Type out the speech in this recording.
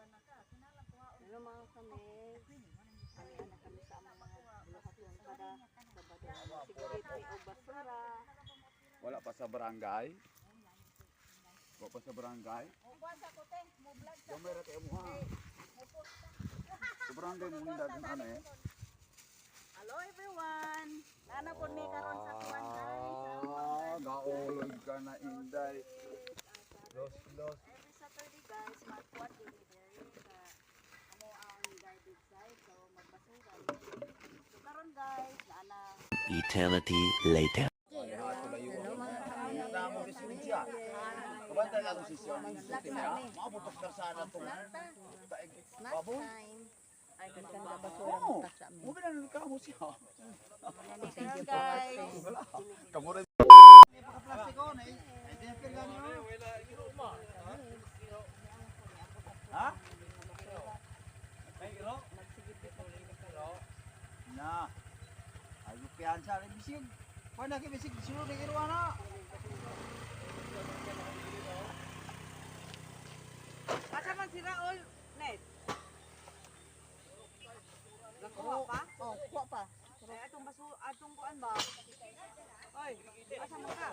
Hello mga kami. Kami kami sa mga lokasyon kada Sabado. Sigurity o basura. Wala pa sa barangay. Wala pa sa barangay. Kamera kayo mo ha. Sa barangay mo dagan ano eh. Hello everyone. Nana po ni karon sa tuwan guys. Gaulog ka na Inday. Los. Every Saturday guys, magkuat din diri sa amo ang garbage side. So magbasura. So karon guys, ana Eternity later. Kabantay lang si Sir. Mabutok na sana to. Baboy. ay ganda basura Oo. magtak sa amin. Mo bilang ka mo siya. Thank you guys. Kamu rin. Ha? Na. Ayo piansa rin bisig. Pwede na bisig disulo ng irwana. Asa man sira all net. Nakuha pa? Oh, kuha pa. Atong baso, atong kuan ba? Oy, asa man ka?